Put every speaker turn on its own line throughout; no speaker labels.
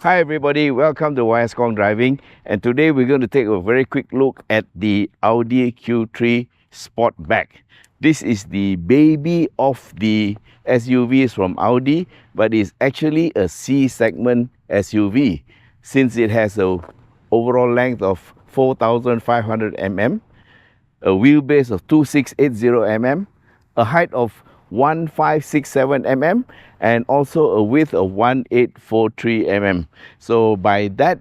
Hi everybody, welcome to Khong Driving, and today we're going to take a very quick look at the Audi Q3 Sportback. This is the baby of the SUVs from Audi, but it's actually a C-segment SUV since it has a overall length of 4,500 mm, a wheelbase of 2,680 mm, a height of 1,567 mm, and also a width of 1,843 mm. So by that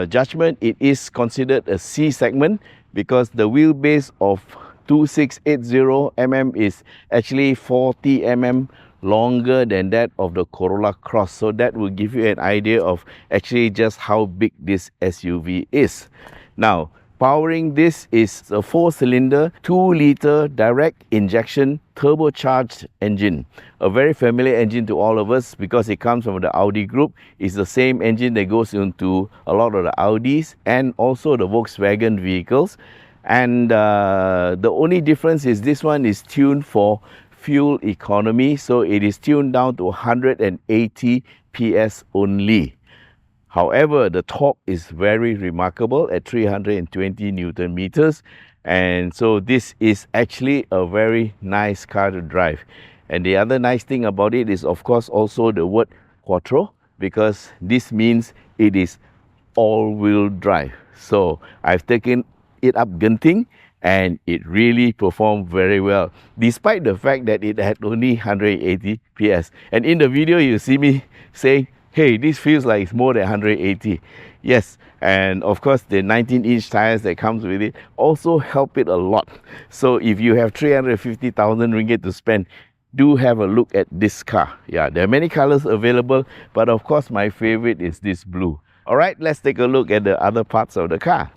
judgment, it is considered a C segment because the wheelbase of 2,680 mm is actually 40 mm longer than that of the Corolla Cross. So that will give you an idea of actually just how big this SUV is. Now, powering this is a 4-cylinder, 2-liter direct injection turbocharged engine. A very familiar engine to all of us because it comes from the Audi group. It's the same engine that goes into a lot of the Audis and also the Volkswagen vehicles. And the only difference is this one is tuned for fuel economy. So it is tuned down to 180 PS only. However, the torque is very remarkable at 320 Newton meters. And so this is actually a very nice car to drive. And the other nice thing about it is, of course, also the word quattro, because this means it is all-wheel drive. So I've taken it up Genting and it really performed very well, despite the fact that it had only 180 PS. And in the video, you see me saying, hey, this feels like it's more than 180. Yes, and of course the 19-inch tires that comes with it also help it a lot. So if you have 350,000 ringgit to spend, do have a look at this car. Yeah, there are many colors available, but of course my favorite is this blue. All right, let's take a look at the other parts of the car.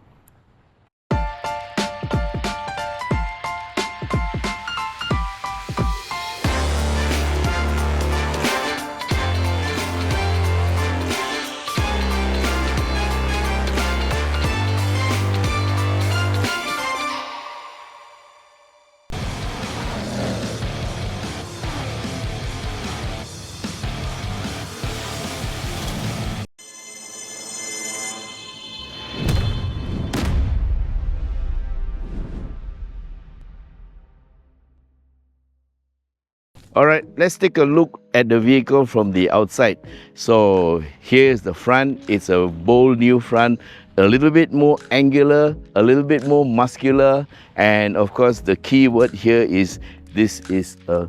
Alright, let's take a look at the vehicle from the outside. So here's the front. It's a bold new front, a little bit more angular, a little bit more muscular, and of course the key word here is this is a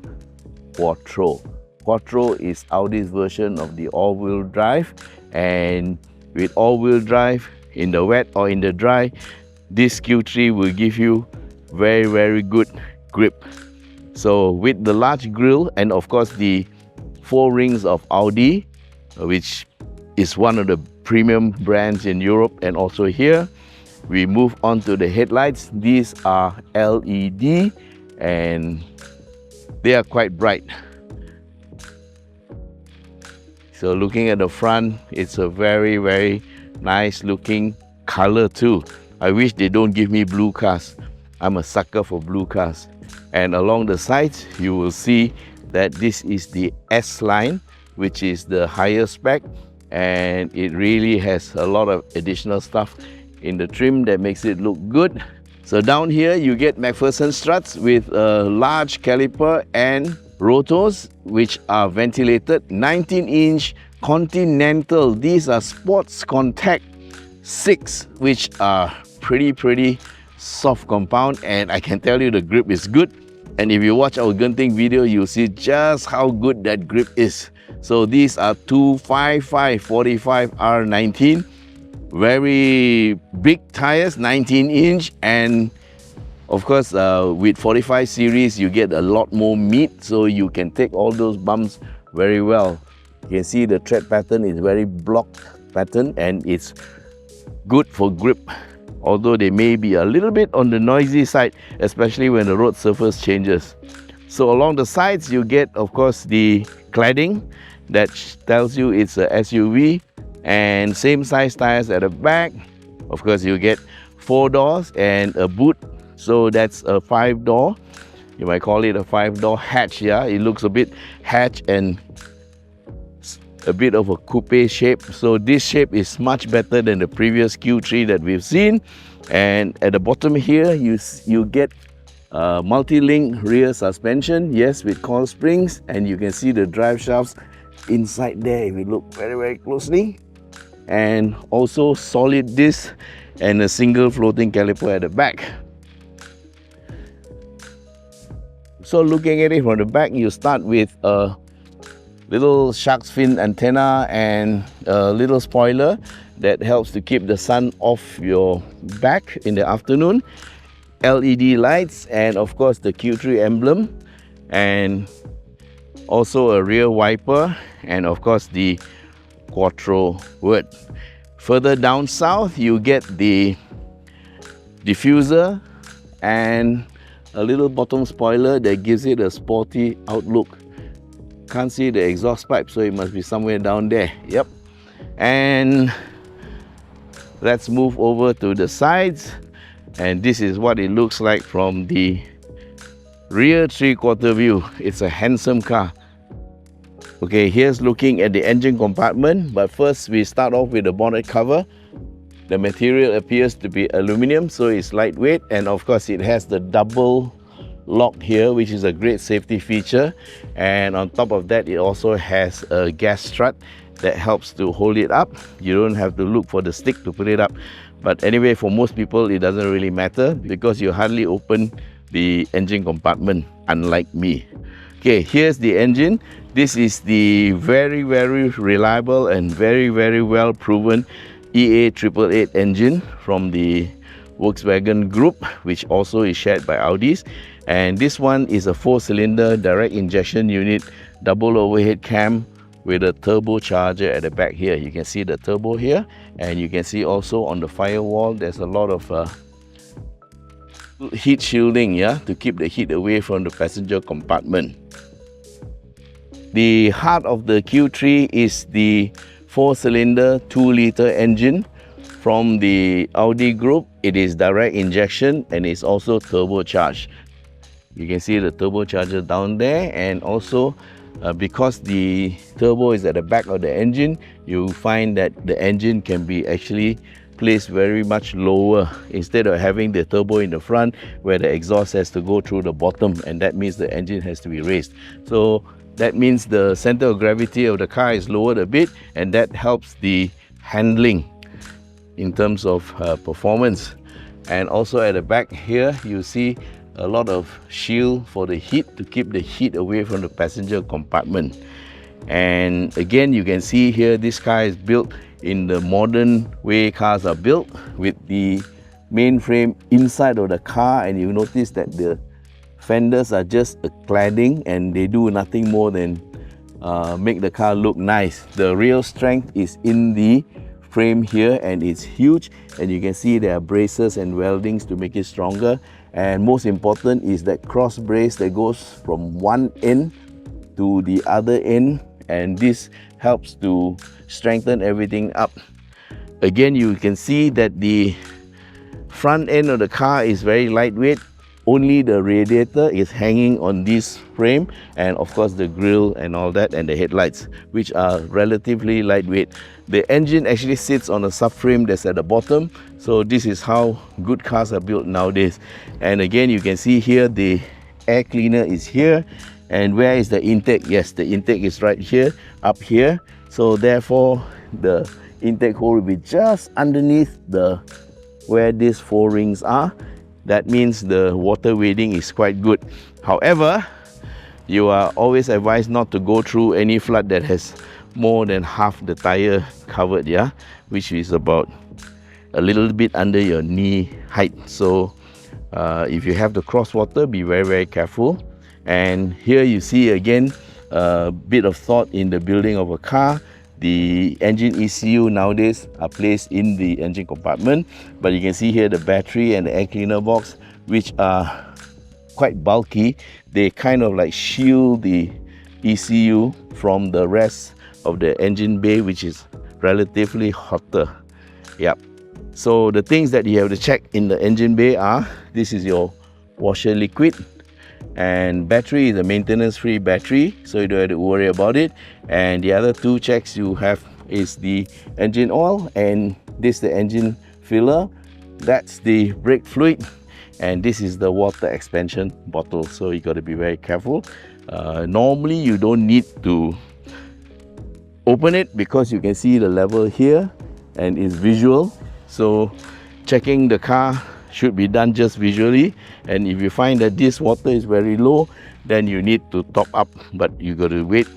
quattro. Quattro is Audi's version of the all-wheel drive, and with all-wheel drive in the wet or in the dry, this Q3 will give you very good grip. So with the large grille and of course the 4 rings of Audi, which is one of the premium brands in Europe and also here, we move on to the headlights. These are LED and they are quite bright. So looking at the front, it's a very nice looking color too. I wish they don't give me blue cars. I'm a sucker for blue cars. And along the sides, you will see that this is the S line, which is the higher spec, and it really has a lot of additional stuff in the trim that makes it look good. So down here, you get McPherson struts with a large caliper and rotors, which are ventilated. 19-inch Continental. These are Sports Contact 6, which are pretty soft compound, and I can tell you the grip is good. And if you watch our Genting video, you'll see just how good that grip is. So these are 255 45 R19, very big tires, 19-inch, and of course with 45 series you get a lot more meat, so you can take all those bumps very well. You can see the tread pattern is very blocked pattern and it's good for grip, although they may be a little bit on the noisy side, especially when the road surface changes. So along the sides you get of course the cladding that tells you it's a SUV, and same size tires at the back. Of course you get 4 doors and a boot, so that's a 5-door. You might call it a 5-door hatch. Yeah, it looks a bit hatch and a bit of a coupe shape. So this shape is much better than the previous Q3 that we've seen. And at the bottom here, you get multi-link rear suspension, yes, with coil springs, and you can see the drive shafts inside there if you look very closely, and also solid disc and a single floating caliper at the back. So looking at it from the back, you start with a little shark's fin antenna and a little spoiler that helps to keep the sun off your back in the afternoon, LED lights, and of course the Q3 emblem, and also a rear wiper, and of course the Quattro word. Further down south, you get the diffuser and a little bottom spoiler that gives it a sporty outlook. Can't see the exhaust pipe, so it must be somewhere down there. Yep. And let's move over to the sides, and this is what it looks like from the rear three-quarter view. It's a handsome car. Okay, here's looking at the engine compartment, but first we start off with the bonnet cover. The material appears to be aluminum, so it's lightweight, and of course it has the double lock here, which is a great safety feature. And on top of that, it also has a gas strut that helps to hold it up. You don't have to look for the stick to put it up. But anyway, for most people, it doesn't really matter because you hardly open the engine compartment, unlike me. Okay, here's the engine. This is the very reliable and very well proven EA888 engine from the Volkswagen Group, which also is shared by Audis. And this one is a 4-cylinder direct injection unit, double overhead cam with a turbocharger at the back here. You can see the turbo here, and you can see also on the firewall there's a lot of heat shielding, yeah, to keep the heat away from the passenger compartment. The heart of the Q3 is the 4-cylinder 2-liter engine from the Audi Group. It is direct injection and it's also turbocharged. You can see the turbocharger down there, and also because the turbo is at the back of the engine, you find that the engine can be actually placed very much lower instead of having the turbo in the front where the exhaust has to go through the bottom, and that means the engine has to be raised. So that means the center of gravity of the car is lowered a bit, and that helps the handling in terms of performance. And also at the back here, you see a lot of shield for the heat to keep the heat away from the passenger compartment. And again, you can see here this car is built in the modern way cars are built, with the main frame inside of the car, and you notice that the fenders are just a cladding and they do nothing more than make the car look nice. The real strength is in the frame here, and it's huge, and you can see there are braces and weldings to make it stronger. And most important is that cross brace that goes from one end to the other end, and this helps to strengthen everything up. Again, you can see that the front end of the car is very lightweight. Only the radiator is hanging on this frame, and of course the grille and all that, and the headlights, which are relatively lightweight. The engine actually sits on a subframe that's at the bottom, so this is how good cars are built nowadays. And again, you can see here the air cleaner is here. And where is the intake? Yes, the intake is right here, up here. So therefore the intake hole will be just underneath where these 4 rings are. That means the water wading is quite good. However, you are always advised not to go through any flood that has more than half the tire covered, yeah, which is about a little bit under your knee height. So if you have to cross water, be very careful. And here you see again a bit of thought in the building of a car. The engine ECU nowadays are placed in the engine compartment, but you can see here the battery and the air cleaner box, which are quite bulky. They kind of like shield the ECU from the rest of the engine bay, which is relatively hotter. Yep. So the things that you have to check in the engine bay are, this is your washer liquid, And battery is a maintenance-free battery, so you don't have to worry about it. And the other two checks you have is the engine oil, and this is the engine filler. That's the brake fluid, and this is the water expansion bottle, so you got to be very careful. Normally you don't need to open it because you can see the level here and it's visual, so checking the car should be done just visually. And if you find that this water is very low, then you need to top up, but you got to wait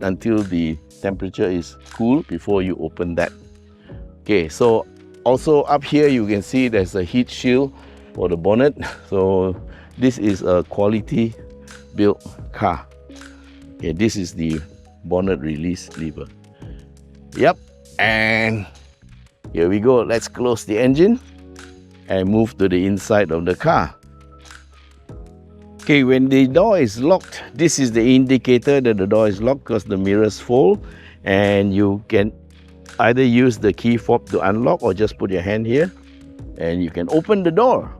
until the temperature is cool before you open that. Okay, so also up here you can see there's a heat shield for the bonnet, so this is a quality built car. Okay, this is the bonnet release lever. Yep, and here we go. Let's close the engine and move to the inside of the car. Okay, when the door is locked, this is the indicator that the door is locked because the mirrors fold, and you can either use the key fob to unlock or just put your hand here and you can open the door.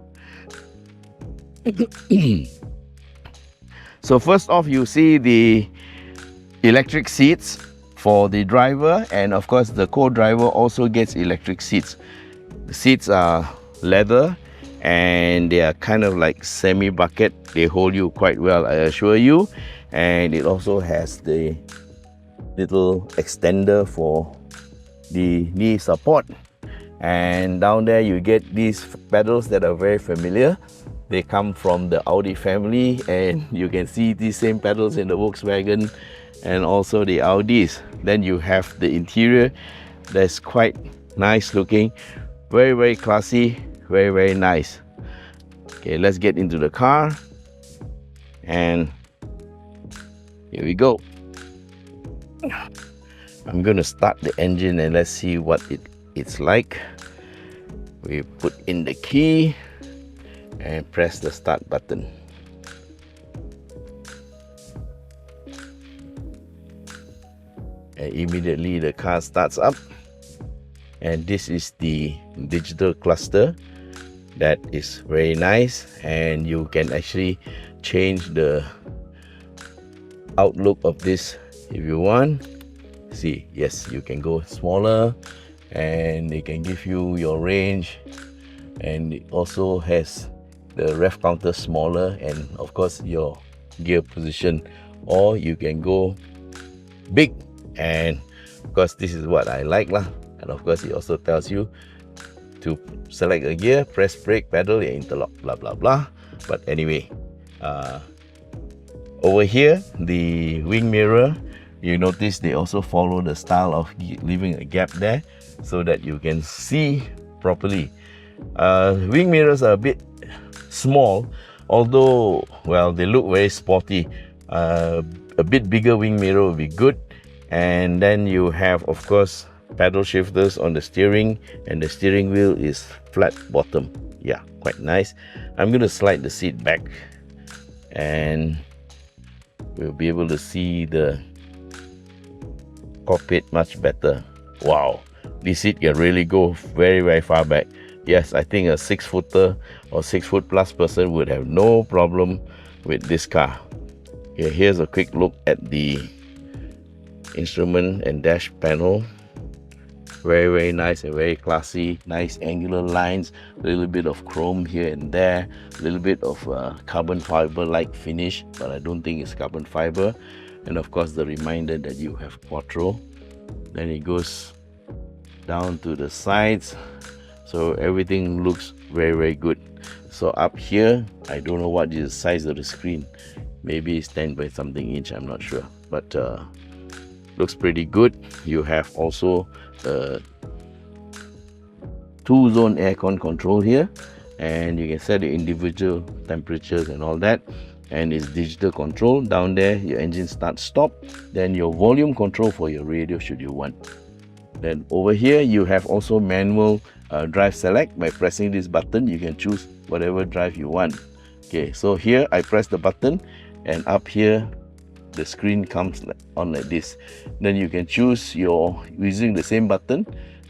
So first off, you see the electric seats for the driver, and of course the co-driver also gets electric seats. The seats are leather and they are kind of like semi-bucket. They hold you quite well, I assure you. And it also has the little extender for the knee support. And down there you get these pedals that are very familiar. They come from the Audi family, and you can see these same pedals in the Volkswagen and also the Audis. Then you have the interior that's quite nice looking, very classy, very nice. Okay, let's get into the car, and here we go. I'm gonna start the engine and let's see what it's like. We put in the key and press the start button. And immediately the car starts up, and this is the digital cluster that is very nice, and you can actually change the outlook of this if you want. See, yes, you can go smaller and it can give you your range, and it also has the rev counter smaller, and of course your gear position, or you can go big. And of course this is what I like lah. And of course it also tells you to select a gear, press brake, pedal, interlock, blah blah blah. But anyway, over here the wing mirror, you notice they also follow the style of leaving a gap there so that you can see properly. Wing mirrors are a bit small, although well, they look very sporty. A bit bigger wing mirror would be good. And then you have, of course, paddle shifters on the steering, and the steering wheel is flat bottom. Yeah, quite nice. I'm going to slide the seat back and we'll be able to see the cockpit much better. Wow, this seat can really go very far back. Yes, I think a 6-footer or 6-foot plus person would have no problem with this car. Okay, here's a quick look at the instrument and dash panel. Very nice and very classy. Nice angular lines, a little bit of chrome here and there, a little bit of carbon fiber like finish, but I don't think it's carbon fiber. And of course the reminder that you have quattro. Then it goes down to the sides, so everything looks very good. So up here, I don't know what is the size of the screen. Maybe it's 10 by something inch, I'm not sure, but looks pretty good. You have also 2-zone aircon control here, and you can set the individual temperatures and all that. And it's digital control. Down there your engine start stop, then your volume control for your radio should you want. Then over here you have also manual drive select. By pressing this button you can choose whatever drive you want. Okay, so here I press the button, and up here the screen comes on like this. Then you can choose using the same button,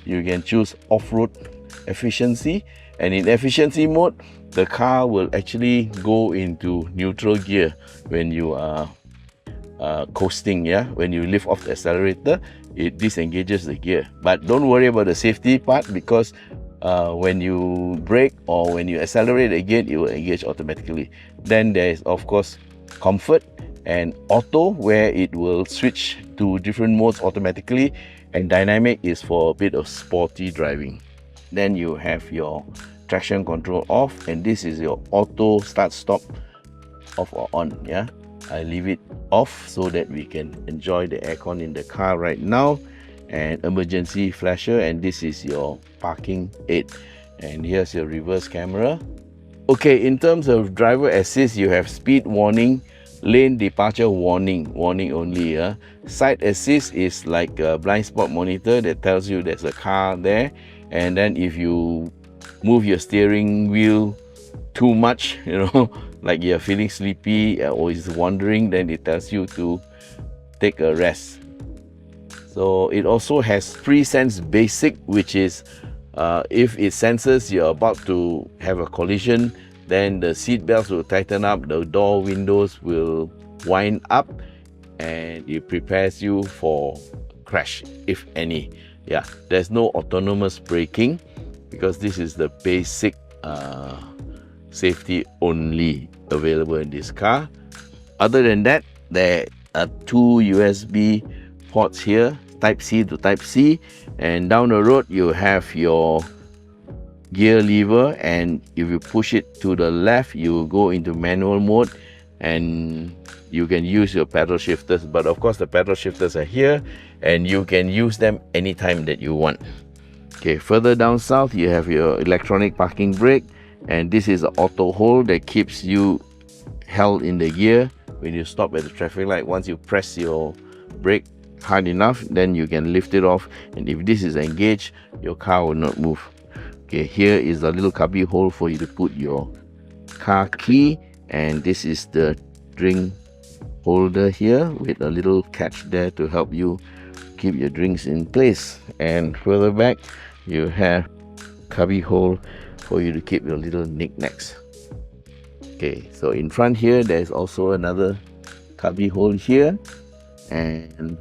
you can choose off-road efficiency, And in efficiency mode, the car will actually go into neutral gear when you are coasting. Yeah, when you lift off the accelerator, it disengages the gear. But don't worry about the safety part, because when you brake or when you accelerate again, it will engage automatically. Then there is of course comfort and auto, where it will switch to different modes automatically, and dynamic is for a bit of sporty driving. Then you have your traction control off, and this is your auto start stop, off or on. Yeah, I leave it off so that we can enjoy the aircon in the car right now. And emergency flasher, and this is your parking aid, and here's your reverse camera. Okay, in terms of driver assist, you have speed warning, lane departure warning only. Side assist is like a blind spot monitor that tells you there's a car there, and then if you move your steering wheel too much, like you're feeling sleepy or is wandering, then it tells you to take a rest. So it also has pre-sense basic, which is if it senses you're about to have a collision, then the seat belts will tighten up, the door windows will wind up, and it prepares you for crash, if any. Yeah, there's no autonomous braking because this is the basic safety only available in this car. Other than that, there are 2 USB ports here, Type C to Type C, and down the road you have your gear lever, and if you push it to the left, you go into manual mode, and you can use your pedal shifters. But of course the pedal shifters are here, and you can use them anytime that you want. Okay, further down south you have your electronic parking brake, and this is an auto hold that keeps you held in the gear when you stop at the traffic light. Once you press your brake hard enough, then you can lift it off, and if this is engaged, your car will not move. Okay, here is a little cubby hole for you to put your car key, and this is the drink holder here with a little catch there to help you keep your drinks in place. And further back you have cubby hole for you to keep your little knickknacks. Okay, so in front here there's also another cubby hole here, and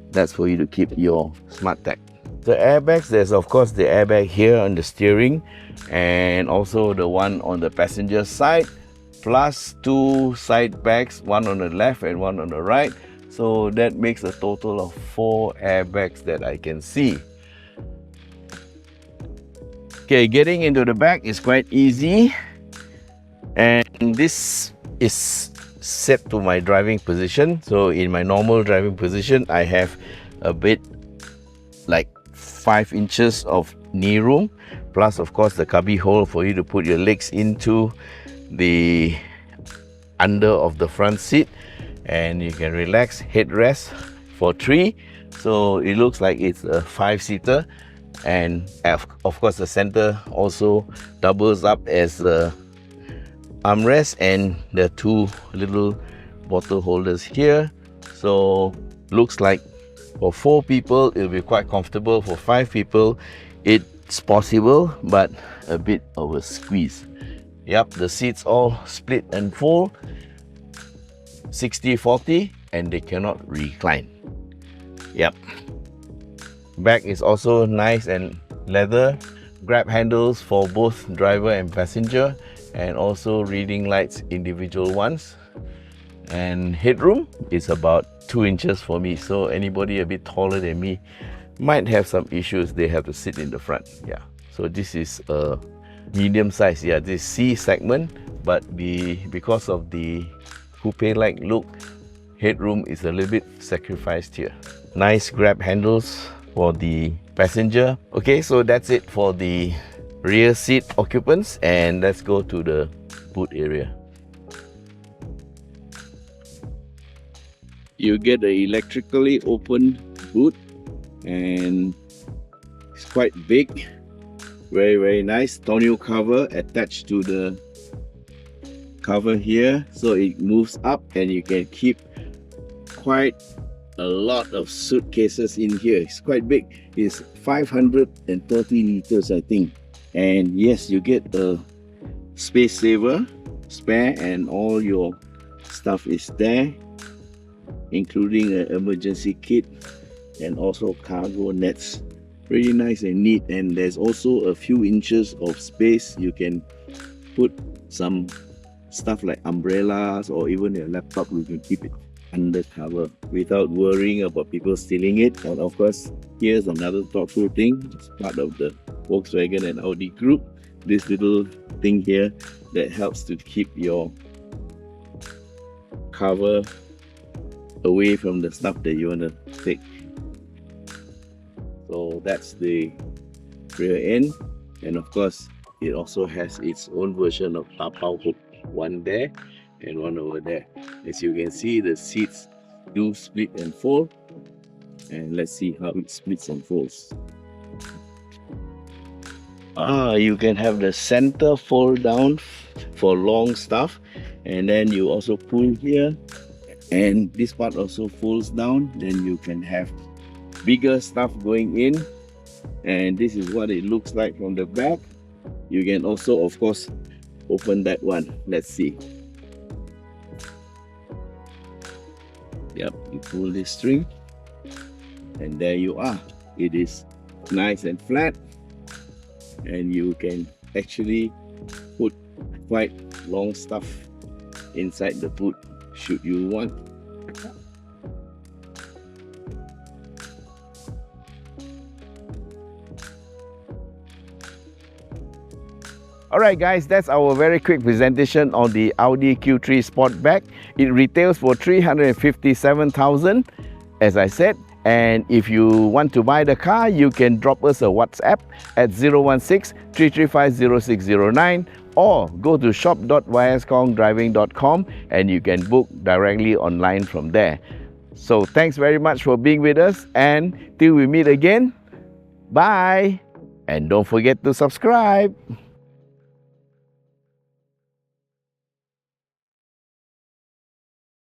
that's for you to keep your smart tag. The airbags, there's of course the airbag here on the steering, and also the one on the passenger side, plus 2 side bags, one on the left and one on the right. So that makes a total of 4 airbags that I can see. Okay, getting into the back is quite easy, and this is set to my driving position. So in my normal driving position, I have a bit like 5 inches of knee room, plus of course the cubby hole for you to put your legs into the under of the front seat, and you can relax. Headrest for 3, so it looks like it's a 5-seater, and of course the center also doubles up as a armrest, and the 2 little bottle holders here. So looks like for 4 people it'll be quite comfortable. For 5 people it's possible, but a bit of a squeeze. Yep, the seats all split and fold 60-40, and they cannot recline. Yep, back is also nice and leather. Grab handles for both driver and passenger, and also reading lights, individual ones. And headroom is about 2 inches for me, so anybody a bit taller than me might have some issues. They have to sit in the front. Yeah, so this is a medium size. Yeah, this C segment, but because of the coupe-like look, headroom is a little bit sacrificed here. Nice grab handles for the passenger. Okay, so that's it for the rear seat occupants, and let's go to the boot area. You get the electrically open boot, and it's quite big, very nice. Tonneau cover attached to the cover here, so it moves up and you can keep quite a lot of suitcases in here. It's quite big. It's 530 liters, I think. And yes, you get a space saver spare, and all your stuff is there, including an emergency kit and also cargo nets. Pretty nice and neat. And there's also a few inches of space. You can put some stuff like umbrellas or even your laptop. You can keep it under cover without worrying about people stealing it. And of course, here's another thoughtful thing. It's part of the Volkswagen and Audi group. This little thing here that helps to keep your cover away from the stuff that you want to take. So that's the rear end. And of course, it also has its own version of tapao hook, one there and one over there. As you can see, the seats do split and fold, and let's see how it splits and folds. You can have the center fold down for long stuff, and then you also pull here, and this part also folds down. Then you can have bigger stuff going in, and this is what it looks like from the back. You can also, of course, open that one. Let's see. Yep, you pull this string, and there you are. It is nice and flat, and you can actually put quite long stuff inside the boot should you want. Alright guys, that's our very quick presentation on the Audi Q3 Sportback. It retails for 357,000, as I said. And if you want to buy the car, you can drop us a WhatsApp at 016-335-0609 or go to shop.yskhongdriving.com and you can book directly online from there. So thanks very much for being with us, and till we meet again, bye! And don't forget to subscribe.